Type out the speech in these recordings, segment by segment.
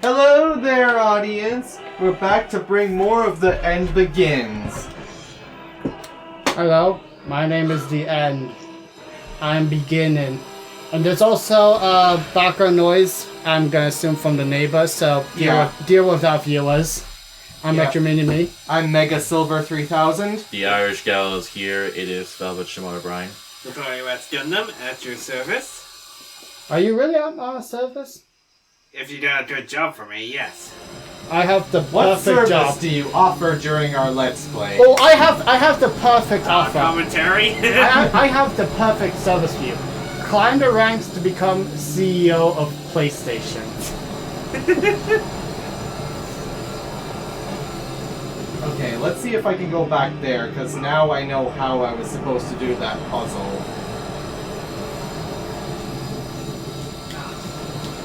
Hello there, audience! We're back to bring more of The End Begins. Hello, my name is The End. I'm beginning. And there's also background noise, I'm gonna assume from the neighbors, so deal with our viewers. I'm Metro Mini Me. I'm Mega Silver 3000. The Irish Gal is here. It is Velvet Shamar O'Brien. Victoria West Gundam at your service. Are you really on our service? If you do a good job for me, yes. I have the What perfect service job. do you offer during our Let's Play? Oh, I have the perfect offer. Commentary. I have the perfect service for you. Climb the ranks to become CEO of PlayStation. Okay, let's see if I can go back there, because now I know how I was supposed to do that puzzle.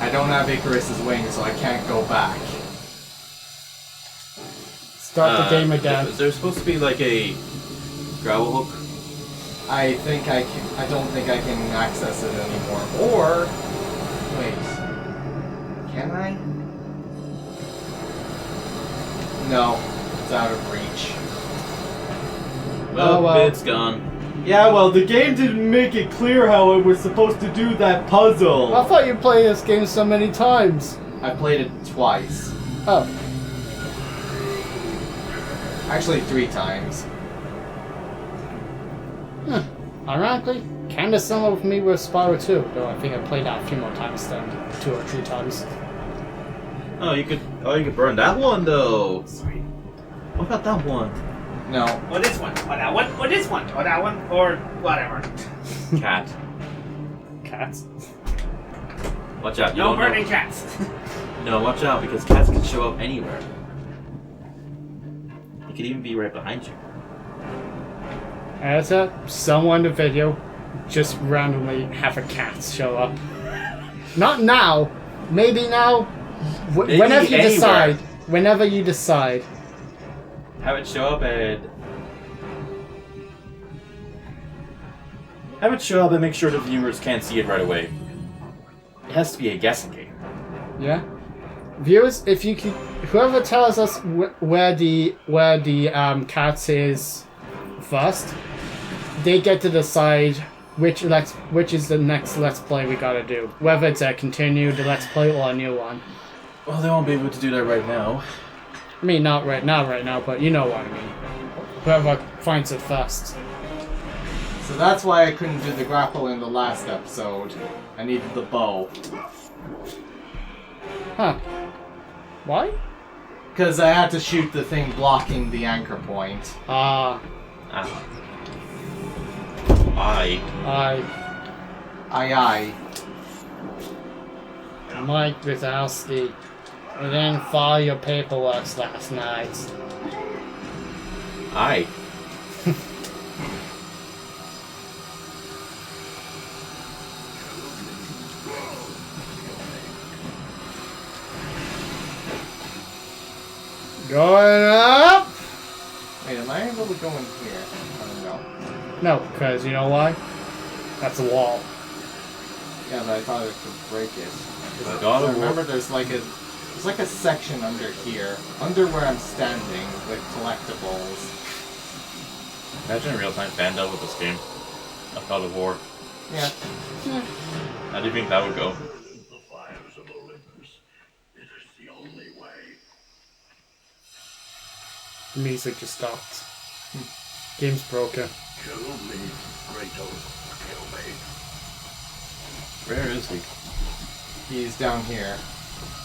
I don't have Icarus's wings, so I can't go back. Start the game again. Is there supposed to be like a gravel hook? I don't think I can access it anymore. Or, wait, can I? No, it's out of reach. Well, Oh, well. it's gone. Yeah, well, the game didn't make it clear how I was supposed to do that puzzle. I thought you played this game so many times. I played it twice. Oh. Actually, 3 times. Ironically, kinda similar with me with Spyro 2, though I think I played that a few more times than 2 or 3 times. Oh, you could burn that one though. Sweet. What about that one? No. Or this one, or that one, or this one, or that one, or whatever. Cat. Cats. Watch out. You No don't know- burning cats. No, watch out because cats can show up anywhere. It could even be right behind you. As someone in the video just randomly have a cat show up. Not now. Maybe now. Maybe Whenever you anywhere. decide. Whenever you decide. Have it show up and make sure the viewers can't see it right away. It has to be a guessing game. Yeah. Viewers, if you can, whoever tells us where the cat is first, they get to decide which is the next Let's Play we gotta do. Whether it's a continue the Let's Play or a new one. Well, they won't be able to do that right now. I mean, not right now, but you know what I mean. Whoever finds it first. So that's why I couldn't do the grapple in the last episode. I needed the bow. Huh. Why? Because I had to shoot the thing blocking the anchor point. Ah. I. Aye. Mike Wazowski. I didn't file your paperwork last night. I. Going up! Wait, am I able to go in here? Oh, no. No, because you know why? That's a wall. Yeah, but I thought I could break it. I got I it. remember there's like a section under here, under where I'm standing, with collectibles. Imagine a real-time fan dub with this game. A God of War. Yeah. How do you think that would go? The fires of Olympus. It is the only way. The music just stopped. Game's broken. Kill me, Kratos. Kill me. Where is he? He's down here.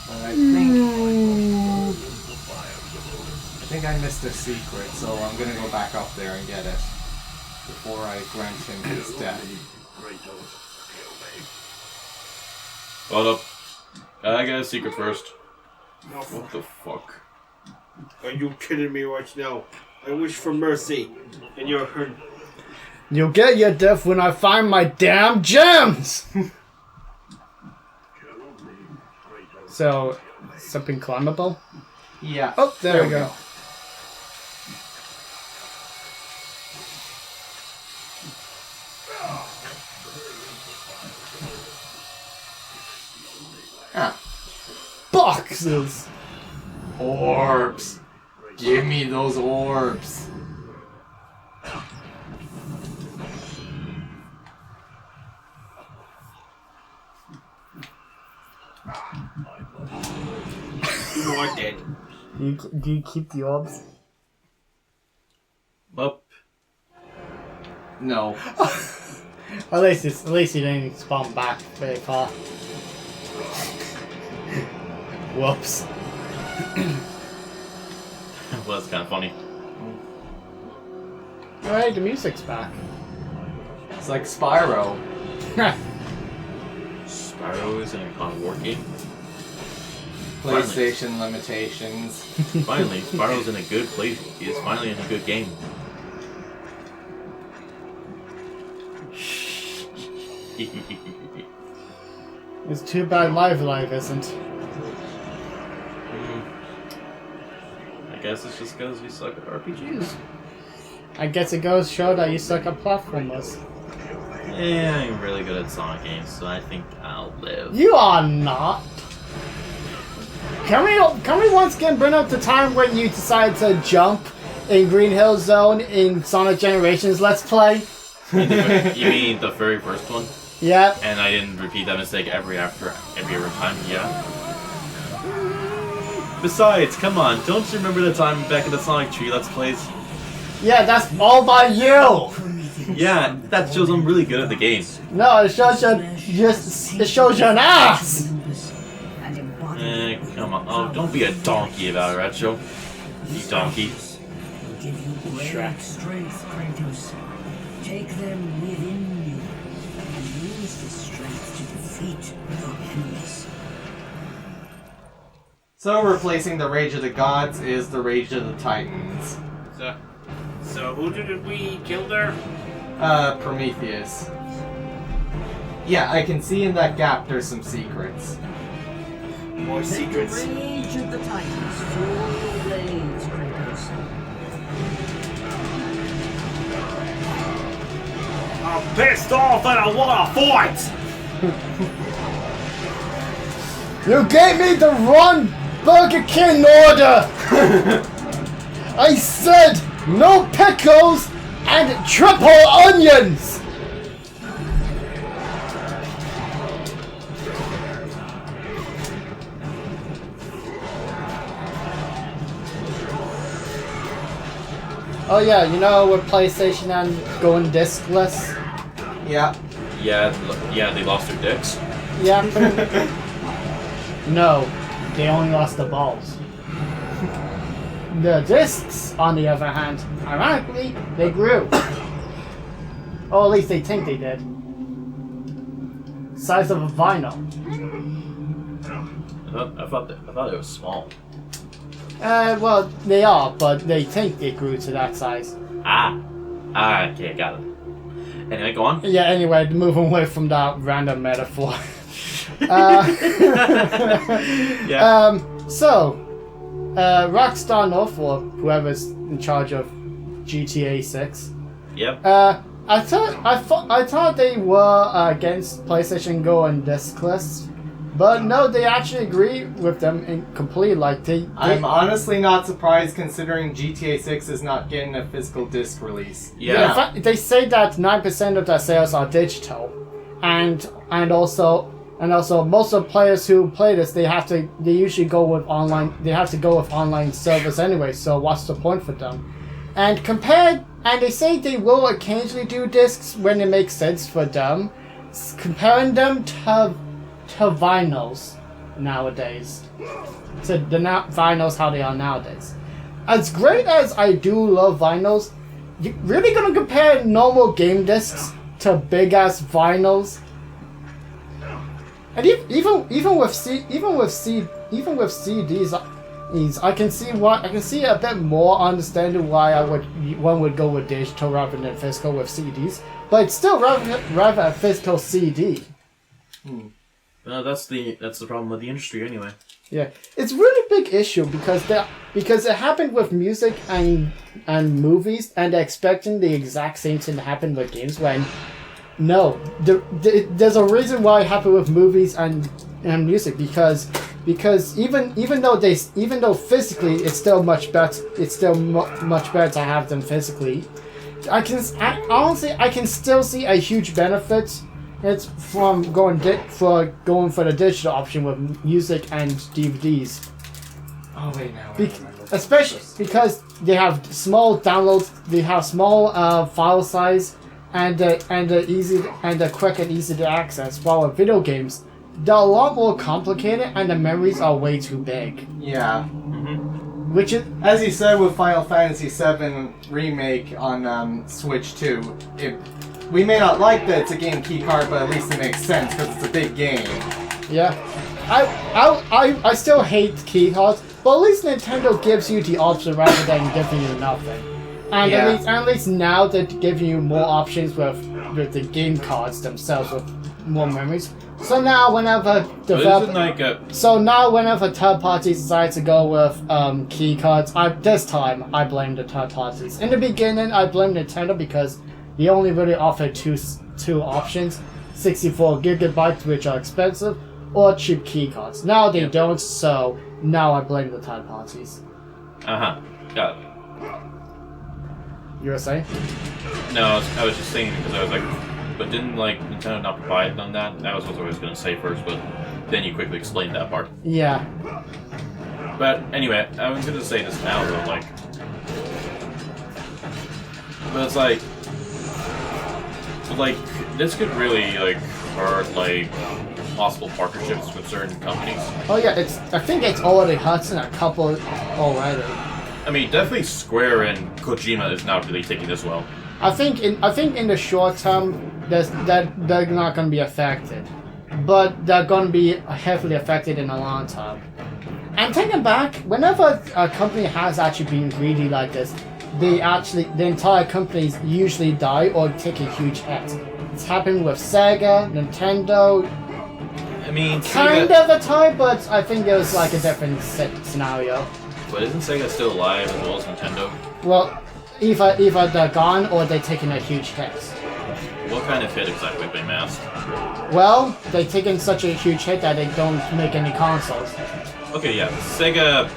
And I think I missed a secret, so I'm gonna go back up there and get it before I grant him his death. Kratos. Kill me. Hold up. I got a secret first. No, What the fuck? are you kidding me right now? I wish for mercy, and you're hurt. You'll get your death when I find my damn gems! Kill me, Kratos. So, something climbable? Yeah. Oh, there we go. boxes. Orbs. Give me those orbs. You know I did. Do you keep the orbs? Up. No. At least you didn't spawn back very far. Whoops. Well, that's kind of funny. Alright, the music's back. It's like Spyro. Spyro is in a kind of war game. PlayStation limitations. Finally, Spyro's in a good place. He is finally in a good game. It's too bad Live Live isn't. I guess it's just because we suck at RPGs. I guess it goes to show that you suck at platformers. Yeah, I'm really good at Sonic games, so I think I'll live. You are not. Can we once again bring up the time when you decided to jump in Green Hill Zone in Sonic Generations Let's Play? You mean the very first one? Yep. And I didn't repeat that mistake every other time? Yeah. Besides, come on, don't you remember the time back in the Sonic Tree Let's Plays? Yeah, that's all by you. Yeah, that shows I'm really good at the game. No, it shows you an ass. Come on. Oh, don't be a donkey about it, Retro. You donkey. Give you great strength, Kratos. Take them within you and use this strength to defeat your enemies. So replacing the Rage of the Gods is the Rage of the Titans. So who did we kill there? Prometheus. Yeah, I can see in that gap there's some secrets. More secrets. The rage of the Titans full your blades, Kratos. I'm pissed off and I wanna fight! You gave me the wrong Burger King order. I said no pickles and triple onions. Oh yeah, you know with PlayStation and going discless? Yeah. Yeah, they lost their dicks. Yeah. No, they only lost the balls. The discs, on the other hand, ironically, they grew. Or at least they think they did. Size of a vinyl. I thought it was small. Well, they are, but they think they grew to that size. Okay, got it. Anyway, go on. Yeah, anyway, moving away from that random metaphor. Yeah. Rockstar North, or whoever's in charge of GTA 6, Yep. I thought they were against PlayStation Go and discless, but no, they actually agree with them completely. Like I'm honestly not surprised considering GTA 6 is not getting a physical disc release. Yeah. in fact, they say that 9% of their sales are digital, and also most of the players who play this, they usually go with online. They have to go with online service anyway. So what's the point for them? And they say they will occasionally do discs when it makes sense for them, comparing them to vinyls nowadays. To the vinyls how they are nowadays. As great as I do love vinyls, you really gonna compare normal game discs to big ass vinyls? And even with CDs, I can see a bit more understanding why one would go with digital rather than physical with CDs, but it's still rather a physical CD. That's the problem with the industry anyway. Yeah, it's a really big issue because it happened with music and movies, and they're expecting the exact same thing to happen with games when. No, there's a reason why it happened with movies and music, because because even though physically it's still much better, much better to have them physically. Honestly, I can still see a huge benefit. It's from going for the digital option with music and DVDs. Oh wait, now I remember. Especially because they have small downloads, they have small file size, and quick and easy to access. While with video games, they're a lot more complicated and the memories are way too big. Yeah. Which is As you said with Final Fantasy VII Remake on Switch 2, we may not like that it's a game key card, but at least it makes sense because it's a big game. yeah. I still hate key cards, but at least Nintendo gives you the option rather than giving you nothing. And Yeah. at least now they're giving you more options with the game cards themselves with more memories. So now whenever But isn't like a whenever third parties decide to go with key cards, this time I blame the third parties. In the beginning, I blamed Nintendo because they only really offered two options: 64 gigabytes, which are expensive, or cheap key cards. Now they don't, so now I blame the third parties. got it. You were saying? No, I was just saying because I was like, but didn't like Nintendo not provide them that? That was what I was gonna say first, but then you quickly explained that part. Yeah. But anyway, I was gonna say this now though, like, but it's like, this could really like hurt like possible partnerships with certain companies. Oh yeah, I think it's already hurting a couple already. I mean, definitely Square and Kojima is not really taking this well. I think in the short term, they're not going to be affected, but they're going to be heavily affected in the long term. And thinking back, whenever a company has actually been greedy like this, the entire companies usually die or take a huge hit. It's happened with Sega, Nintendo, I mean, kind of a time, but I think it was like a different scenario. But isn't Sega still alive as well as Nintendo? Well, either they're gone or they're taking a huge hit. What kind of hit exactly, they masked? Well, they're taking such a huge hit that they don't make any consoles. Okay, yeah, Sega,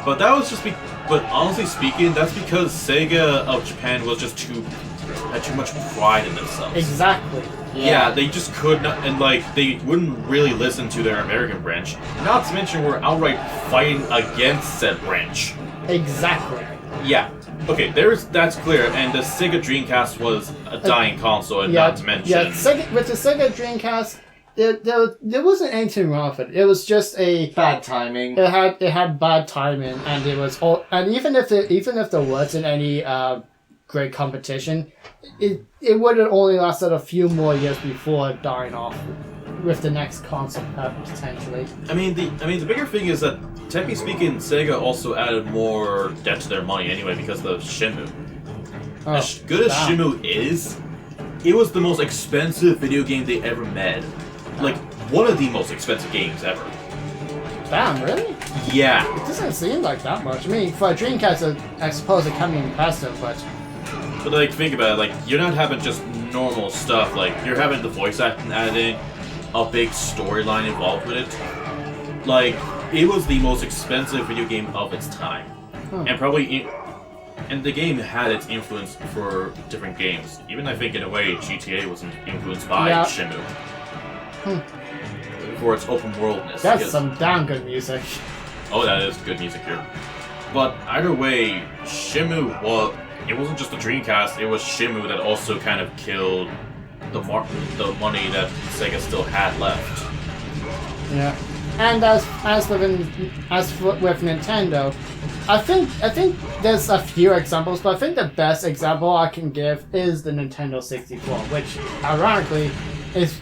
but that was just but honestly speaking, that's because Sega of Japan was just had too much pride in themselves. Exactly. Yeah, they just could not, and like, they wouldn't really listen to their American branch. Not to mention, we're outright fighting against said branch. Exactly. Yeah. Okay, that's clear, and the Sega Dreamcast was a dying console, and not to mention... Yeah, with the Sega Dreamcast, there wasn't anything wrong with it. It was just a... Bad timing. It had bad timing, and it was all... And even if there wasn't any great competition, it would have only lasted a few more years before dying off with the next console potentially. I mean the bigger thing is that technically speaking, Sega also added more debt to their money anyway because of Shenmue. As good as Shenmue is, it was the most expensive video game they ever made. Like one of the most expensive games ever. Damn, really? Yeah. It doesn't seem like that much. I mean, for a Dreamcast, I suppose it can be impressive, but like, think about it, like, you're not having just normal stuff, like, you're having the voice acting added in, a big storyline involved with it. Like, it was the most expensive video game of its time. And probably, and the game had its influence for different games. Even, I think, in a way, GTA was influenced by Shenmue. For its open worldness. That's some damn good music. Oh, that is good music here. But either way, Shenmue it wasn't just the Dreamcast, it was Shenmue that also kind of killed the money that Sega still had left. Yeah. And as with Nintendo, I think there's a few examples, but I think the best example I can give is the Nintendo 64, which ironically is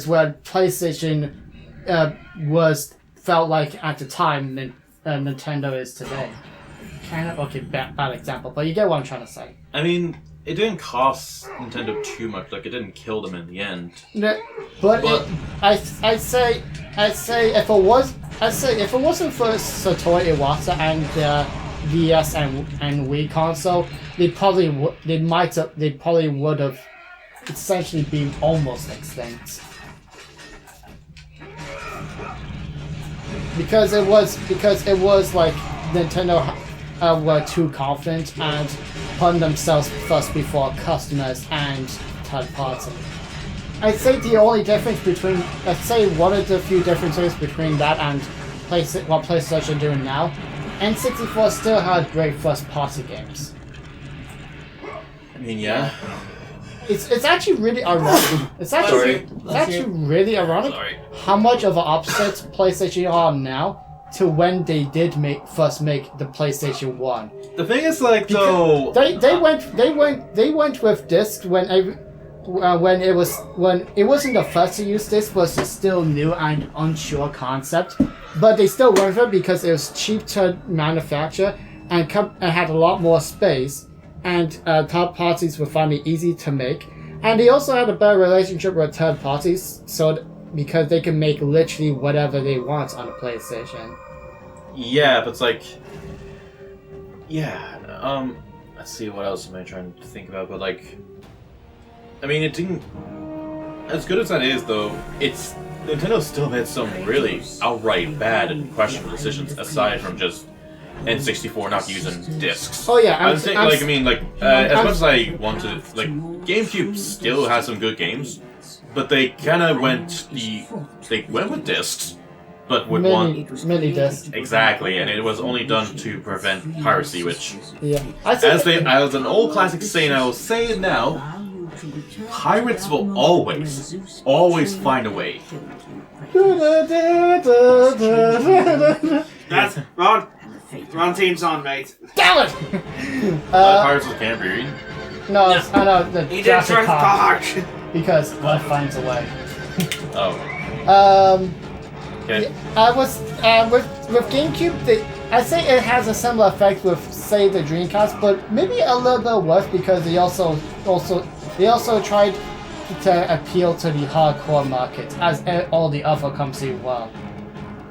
where PlayStation felt like at the time Nintendo is today. Kind of bad example, but you get what I'm trying to say. I mean, it didn't cost Nintendo too much. Like, it didn't kill them in the end. I'd say if it wasn't for Satoru Iwata and the DS and Wii console, they probably would have essentially been almost extinct. because it was like Nintendo were too confident and put themselves first before customers and third party. I'd say the only difference between, let's say one of the few differences between that and what PlayStation doing now, N64 still had great first party games. I mean, yeah. It's actually really ironic. It's actually really ironic Sorry. how much of an upset PlayStation are now to when they did first make the PlayStation 1. The thing is, like, though, They went with disc when it wasn't the first to use disc, was a still new and unsure concept, but they still went with it because it was cheap to manufacture and had a lot more space, and third parties were finally easy to make, and they also had a better relationship with third parties, because they can make literally whatever they want on the PlayStation. yeah, but it's like, yeah. Let's see, what else am I trying to think about? But like, I mean, it didn't. As good as that is, though, Nintendo still made some really outright bad and questionable decisions aside from just N64 not using discs. Oh yeah, as much as I want to, like, GameCube still has some good games, but they kind of went with discs, but with mini disc. exactly, and it was only done to prevent piracy, which, Yeah, as an old classic saying, I will say it now. Pirates will always find a way. That's Wrong theme song, mate. Damn it! Pirates of the Caribbean. No, I know the He did Jurassic Jurassic Park Park. because life finds a way. Oh, okay. I was with GameCube. I'd say it has a similar effect with, say, the Dreamcast, but maybe a little bit worse because they also tried to appeal to the hardcore market, as all the other companies were.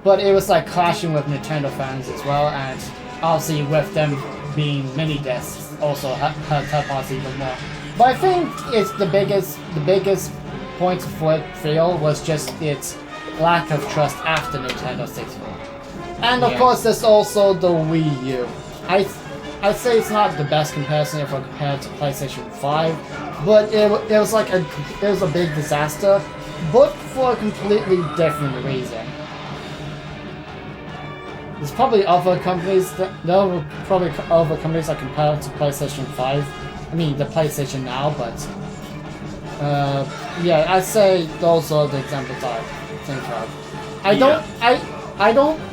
But it was like clashing with Nintendo fans as well, and obviously with them being mini discs also hurt third party even more. But I think it's the biggest point for it fail was just its lack of trust after Nintendo 64. And of course, there's also the Wii U. I'd say it's not the best comparison if I compare it to PlayStation 5, but it was a big disaster, but for a completely different reason. There's probably other companies that compare it to PlayStation 5. I mean, the PlayStation now, but yeah, I'd say those are the examples I think of.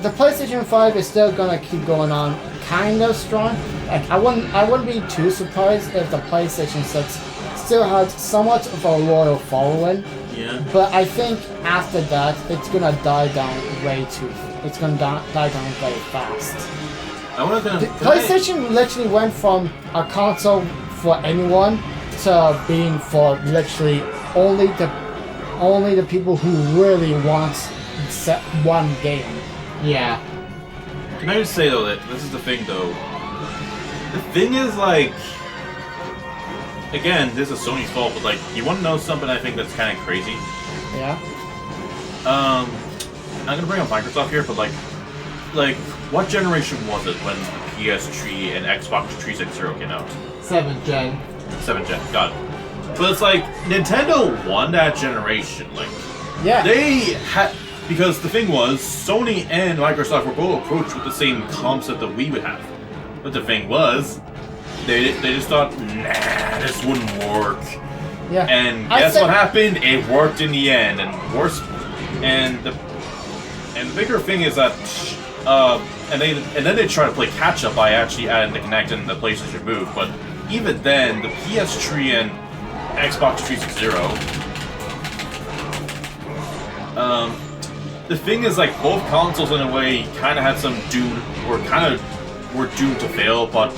The PlayStation 5 is still gonna keep going on kind of strong. Like, I wouldn't be too surprised if the PlayStation 6 still had somewhat of a loyal following. Yeah. But I think after that, it's gonna die down very fast. PlayStation literally went from a console for anyone to being for literally only the people who really want one game. Yeah. Can I just say, though, that this is the thing, though. The thing is, like, again, this is Sony's fault, but, like, you want to know something I think that's kind of crazy? Yeah. I'm gonna bring up Microsoft here, but, like, what generation was it when the PS3 and Xbox 360 came out? 7th gen. 7th gen, got it. But it's like, Nintendo won that generation, like, Yeah. they had... Because the thing was, Sony and Microsoft were both approached with the same concept that we would have. But the thing was, they just thought, nah, this wouldn't work. Yeah. And guess what happened? It worked in the end, and worse. And the bigger thing is that, and then they try to play catch up by actually adding the Kinect and the PlayStation Move. But even then, the PS3 and Xbox 360. The thing is, like, both consoles in a way kind of had some were doomed to fail, but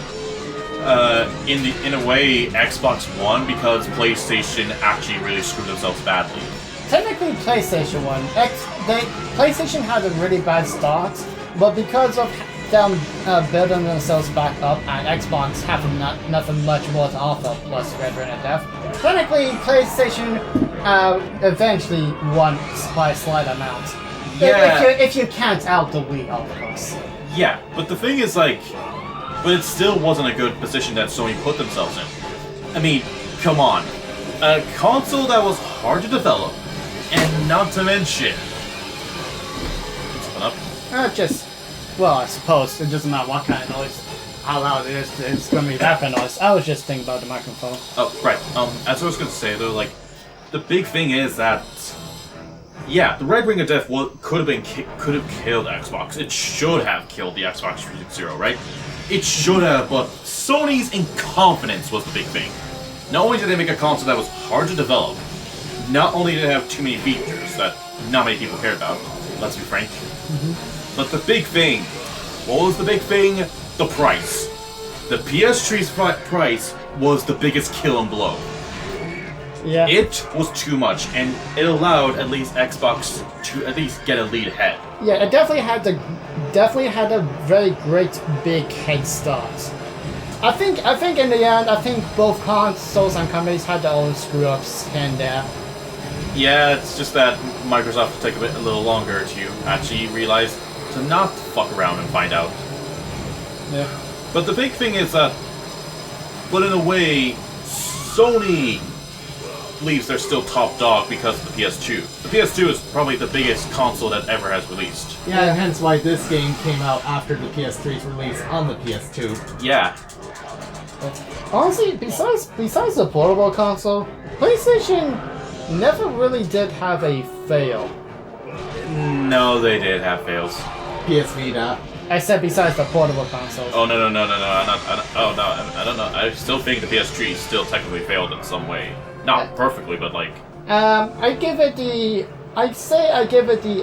in a way Xbox won because PlayStation actually really screwed themselves badly. Technically, PlayStation won. PlayStation had a really bad start, but because of them building themselves back up and Xbox having nothing much more to offer plus Red Ring of Death, technically PlayStation eventually won by a slight amount. Yeah. If you count out the Wii, of course. Yeah, but the thing is, like, but it still wasn't a good position that Sony put themselves in. I mean, come on. A console that was hard to develop, and not to mention... Something up? Well, I suppose it doesn't matter what kind of noise, how loud it is, it's gonna be that kind of noise. I was just thinking about the microphone. Oh, right. As I was gonna say, though, like, the big thing is that... Yeah, the Red Ring of Death could have killed Xbox. It should have killed the Xbox 360, right? It should have, but Sony's incompetence was the big thing. Not only did they make a console that was hard to develop, not only did it have too many features that not many people cared about, let's be frank, but the big thing, what was the big thing? The price. The PS3's price was the biggest kill and blow. Yeah. It was too much, and it allowed at least Xbox to at least get a lead ahead. Yeah, it definitely had a very great big head start. I think in the end, I think both consoles and companies had their own screw ups and there. Yeah, it's just that Microsoft will take a little longer to actually realize to not fuck around and find out. Yeah. But the big thing is that, but in a way, Sony believes they're still top dog because of the PS2. The PS2 is probably the biggest console that ever has released. Yeah, and hence why this game came out after the PS3's release on the PS2. Yeah. Honestly, besides the portable console, PlayStation never really did have a fail. No, they did have fails. PS Vita. I said besides the portable console. Oh, no. I don't know. I still think the PS3 still technically failed in some way. Not perfectly, but like... I give it the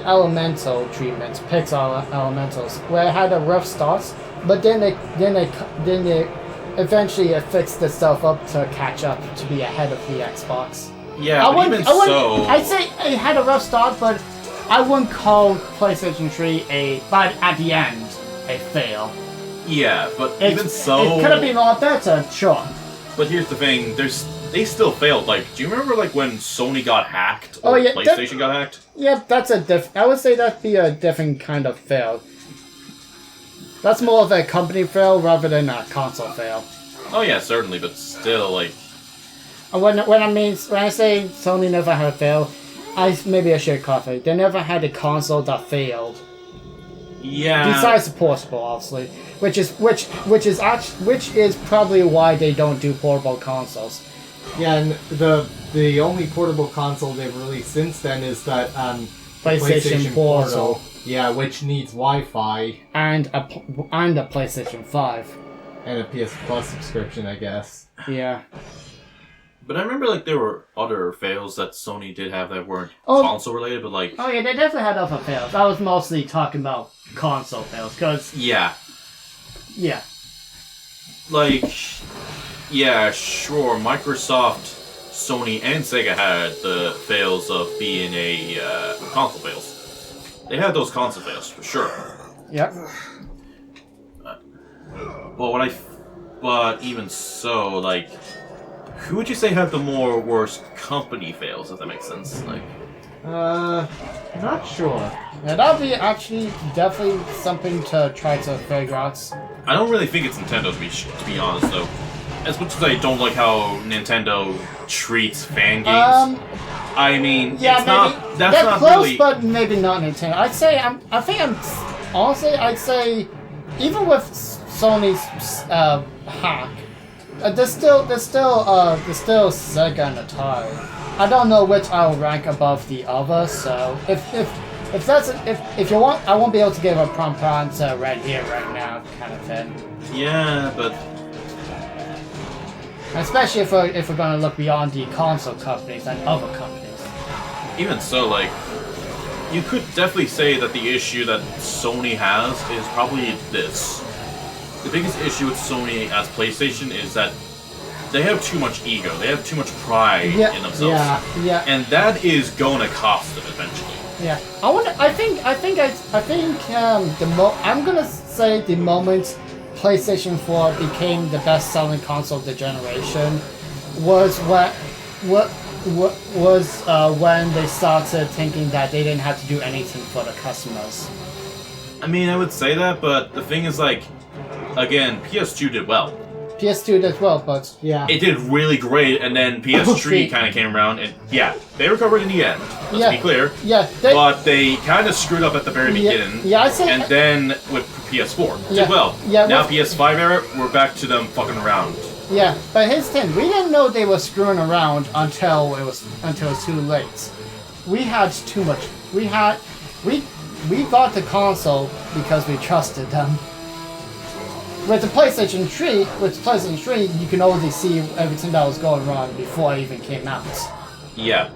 elemental treatment, Pixar Elementals, where it had a rough start, but then they eventually it fixed itself up to catch up to be ahead of the Xbox. Yeah, I'd say it had a rough start, but I wouldn't call PlayStation 3 but at the end, a fail. Yeah, but It even so... It could have been a lot better, sure. But here's the thing, they still failed. Like, do you remember like when Sony got hacked or Oh, yeah, PlayStation got hacked? Yeah, that's I would say that'd be a different kind of fail. That's more of a company fail rather than a console fail. Oh yeah, certainly, but still, like... When I say Sony never had a fail, maybe I should coffee. They never had a console that failed. Yeah. Besides the portable, obviously, which is probably why they don't do portable consoles. Yeah, and the only portable console they've released since then is that PlayStation Portal. Yeah, which needs Wi-Fi And a PlayStation 5. and a PS Plus subscription, I guess. Yeah. But I remember like there were other fails that Sony did have that weren't Oh. console related, but like... Oh yeah, they definitely had other fails. I was mostly talking about console fails, because, Yeah. yeah. Like... Yeah, sure, Microsoft, Sony, and Sega had the fails of being console fails. They had those console fails, for sure. Yep. But even so, like... Who would you say had the more worst company fails, if that makes sense? Like... Not sure. Yeah, that'll be actually definitely something to try to figure out. I don't really think it's Nintendo, to be honest, though. As much as I don't like how Nintendo treats fan games, I mean, Yeah, it's maybe not. That's they're not close, really. but maybe not Nintendo. I'd say even with Sony's hack, there's still Sega and Atari. I don't know which I'll rank above the other. So if you want, I won't be able to give a prompt answer right here, right now, kind of thing. Yeah, but Especially if we're going to look beyond the console companies and other companies. even so, like, you could definitely say that the issue that Sony has is probably this. The biggest issue with Sony as PlayStation is that they have too much ego. They have too much pride in themselves. Yeah. And that is going to cost them eventually. Yeah, I'm gonna say the moment PlayStation 4 became the best-selling console of the generation was was when they started thinking that they didn't have to do anything for the customers. I mean, I would say that, but the thing is, like, again, PS2 did well. PS2 did well, but Yeah. It did really great, and then PS3 kind of came around, and yeah, they recovered in the end. Let's be clear. Yeah, But they kind of screwed up at the very beginning. Yeah, I say. And then with PS4, Yeah, did well. yeah, Now with- PS5 era, we're back to them fucking around. Yeah, but here's the thing: we didn't know they were screwing around until it was too late. We had too much. We got the console because we trusted them. With the PlayStation 3, you can already see everything that was going wrong before it even came out. Yeah.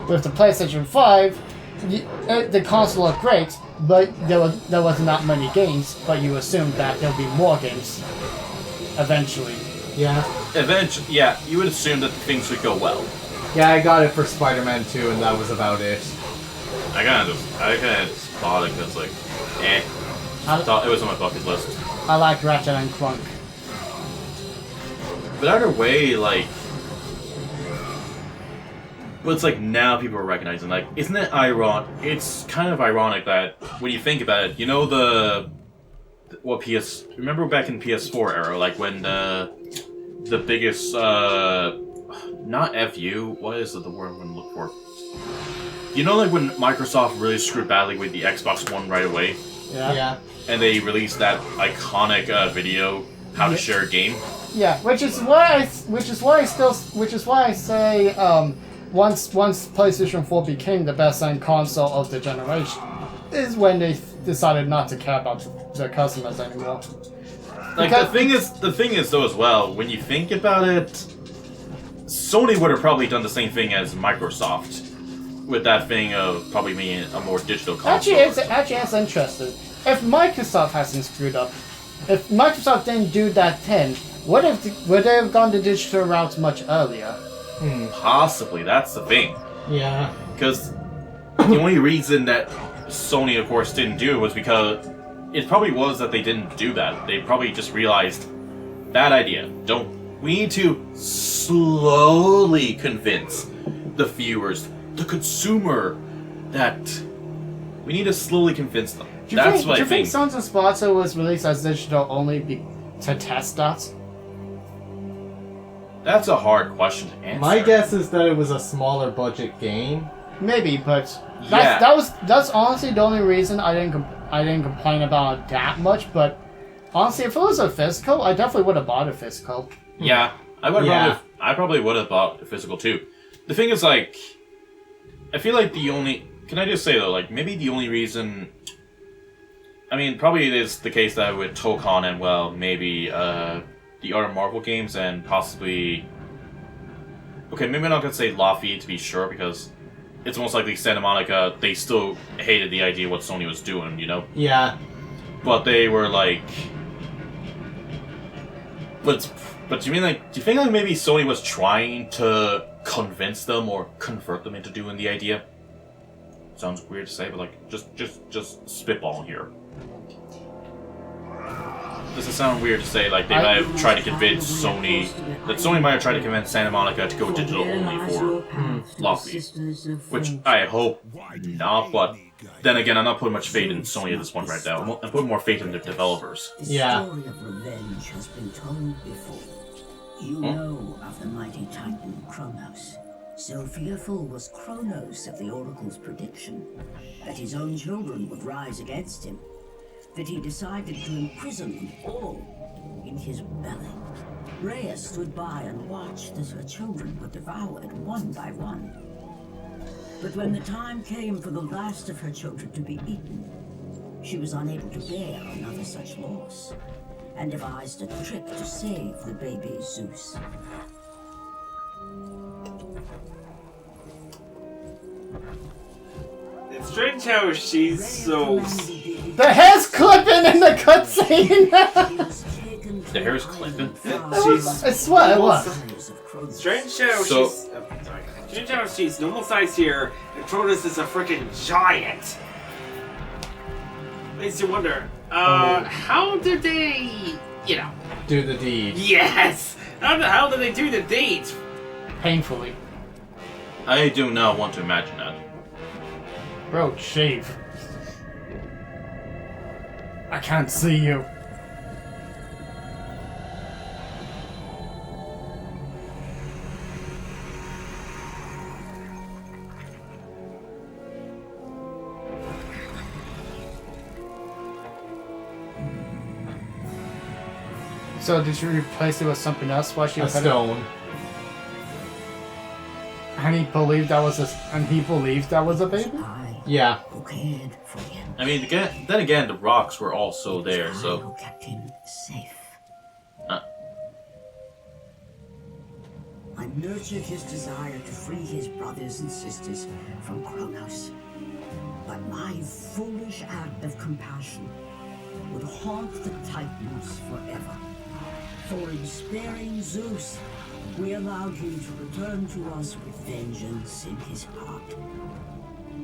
With the PlayStation 5, the console looked great, but there wasn't that many games. But you assumed that there'll be more games eventually. Yeah. Eventually, yeah, you would assume that things would go well. Yeah, I got it for Spider-Man 2, and that was about it. I kind of just bought it because, like, I thought it was on my bucket list. I like Ratchet and Clank. But either way, like, but it's like now people are recognizing, like, isn't it ironic? It's kind of ironic that when you think about it, you know remember back in PS4 era, like when the biggest not FU, what is the word I'm gonna look for? You know, like when Microsoft really screwed badly with the Xbox One right away, Yeah. and they released that iconic video, how to share a game. Yeah, which is why I say once PlayStation 4 became the best-selling console of the generation, is when they decided not to care about their customers anymore. Like the thing is though as well, when you think about it, Sony would have probably done the same thing as Microsoft with that thing of probably being a more digital console. Actually, it's interesting. If Microsoft hasn't screwed up, if Microsoft didn't do that thing, would they have gone the digital route much earlier? Possibly, that's the thing. Yeah. Because the only reason that Sony, of course, didn't do it was because it probably was that they didn't do that. They probably just realized, bad idea. We need to slowly convince the viewers, the consumer, that we need to slowly convince them. Do That's you what I think think. Sons of Sparta was released as digital only to test that? That's a hard question to answer. My guess is that it was a smaller budget game. Maybe, but Yeah. that's honestly the only reason I didn't complain about it that much. But honestly, if it was a physical, I definitely would have bought a physical. Yeah, I would Yeah. probably would have bought a physical too. The thing is, like, I feel like can I just say though, like, maybe the only reason, I mean, probably it is the case that with Tokon and, well, maybe the other Marvel games and possibly, okay, maybe I'm not gonna say Lafayette to be sure, because it's most likely Santa Monica, they still hated the idea of what Sony was doing, you know? Yeah. But they were like, but do you think like maybe Sony was trying to convince them or convert them into doing the idea? Sounds weird to say, but like just spitballing here. Does it sound weird to say like they might have tried to convince Sony that Sony might have tried to convince Santa Monica to go digital only for Lafayette? Which I hope not, but then again, I'm not putting much faith in Sony at this point right now. I'm putting more faith in the developers. The Yeah. story of revenge has been told before. You know of the mighty titan Kronos. So fearful was Kronos of the Oracle's prediction that his own children would rise against him, that he decided to imprison them all in his belly. Rhea stood by and watched as her children were devoured one by one. But when the time came for the last of her children to be eaten, she was unable to bear another such loss, and devised a trick to save the baby Zeus. It's strange how she's so. The hair's clipping in the cutscene. The hair's clipping? I swear it was. Strange how So- she's. Sorry. Strange how she's normal size here, and Cronus is a freaking giant. Makes you wonder. How did they, Do the deed. Yes. How did they do the deed? Painfully. I do not want to imagine that. Bro, shave. I can't see you. So did you replace it with something else while she A was at it? stone. And he believed that was a baby? I Yeah. who cared for him. I mean, then again, the rocks were also there, I so... who kept him safe. Uh. I nurtured his desire to free his brothers and sisters from Kronos. But my foolish act of compassion would haunt the Titans forever. For in sparing Zeus, we allowed him to return to us with vengeance in his heart.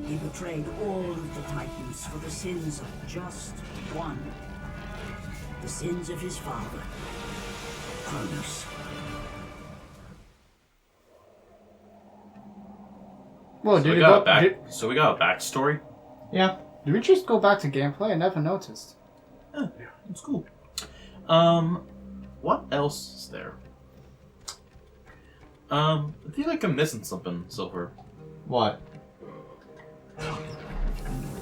He betrayed all of the Titans for the sins of just one. The sins of his father, Kronos. Well, So did we you got go a back. did, So we got a backstory. Yeah. did we just go back to gameplay? I never noticed. Yeah, it's cool. What else is there? I feel like I'm missing something, Silver. What?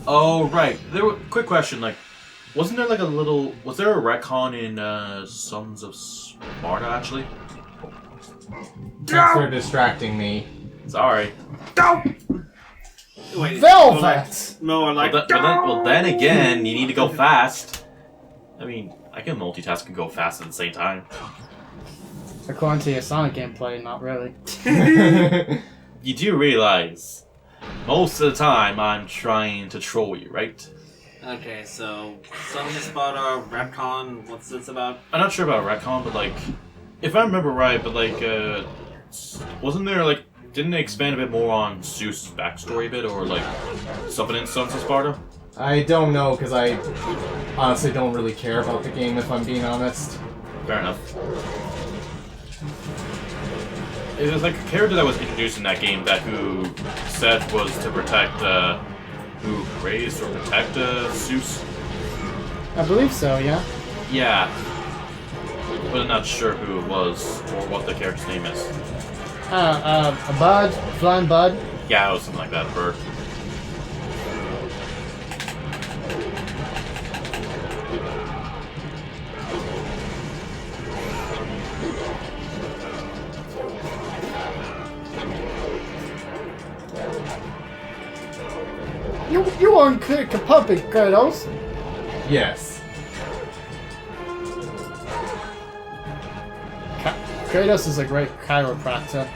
Oh, right. Quick question, like, wasn't there like a little... Was there a retcon in, Sons of Sparta, actually? Thanks for distracting me. Sorry. Wait, Velvet! More like. Well, then again, you need to go fast. I mean, I can multitask and go fast at the same time. According to your Sonic gameplay, not really. You do realize, most of the time, I'm trying to troll you, right? Okay, so Sons of Sparta, retcon, what's this about? I'm not sure about retcon, but like, if I remember right, but like, wasn't there like, didn't they expand a bit more on Zeus' backstory a bit, or like, something in Sons of Sparta? I don't know, because I honestly don't really care about the game, if I'm being honest. Fair enough. It was like a character that was introduced in that game that who said was to protect, who raised or protect, Zeus? I believe so, yeah. Yeah. But I'm not sure who it was, or what the character's name is. A bud, flying bud. Yeah, it was something like that, a bird. You weren't a puppet, Kratos. Yes. Kratos is a great chiropractor.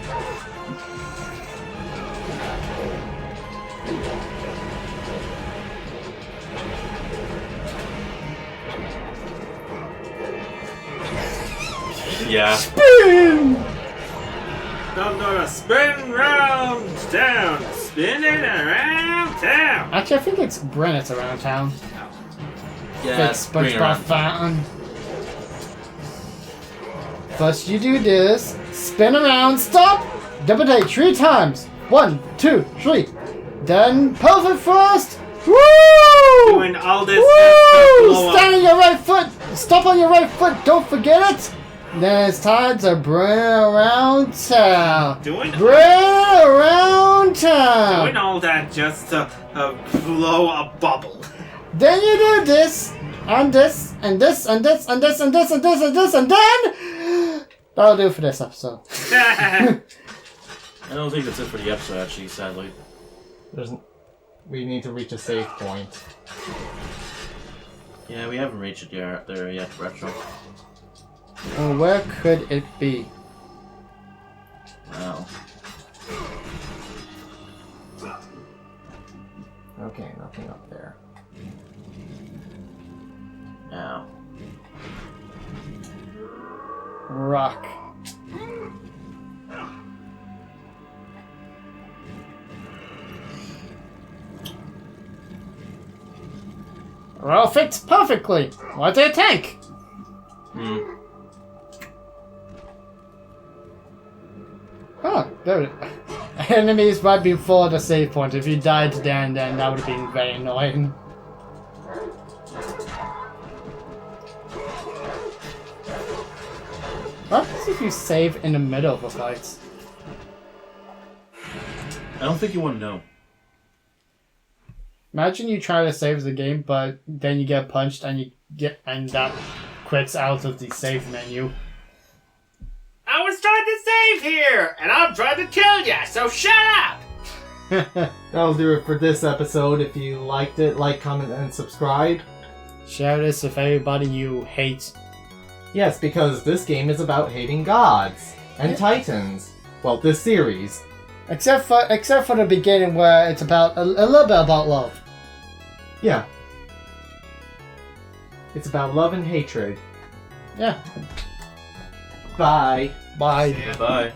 Yeah. Spin! I'm gonna spin round town, spin it around town. Actually, I think it's Brennet's around town. Yeah, Fix bring it SpongeBob around. Fountain. First you do this, spin around, stop! Double take 3 times. 1, 2, 3. Then perfect first. Woo! Doing all this Woo! blow up. Stand on your right foot. Stop on your right foot. Don't forget it. Then it's time to bring around town. Doing Bring around town. Doing all that just to blow a bubble. Then you do this, and this, and this, and this, and this, and this, and this, and this, and then that'll do it for this episode. I don't think that's it for the episode, actually, sadly. We need to reach a save point. Yeah, we haven't reached it there yet, Retro. Well, where could it be? Wow. Okay, nothing up there. Now. Rock. Well, fits perfectly. What do you think? Hmm. Huh. Dude, enemies right before the save point. If you died then that would have been very annoying. What happens if you save in the middle of a fight? I don't think you want to know. Imagine you try to save the game, but then you get punched and that quits out of the save menu. I was trying to save here, and I'm trying to kill ya, so shut up! That'll do it for this episode. If you liked it, like, comment, and subscribe. Share this with everybody you hate. Yes, because this game is about hating gods and titans. Well, this series. Except for the beginning where it's about a little bit about love. Yeah. It's about love and hatred. Yeah. Bye. Bye. Bye.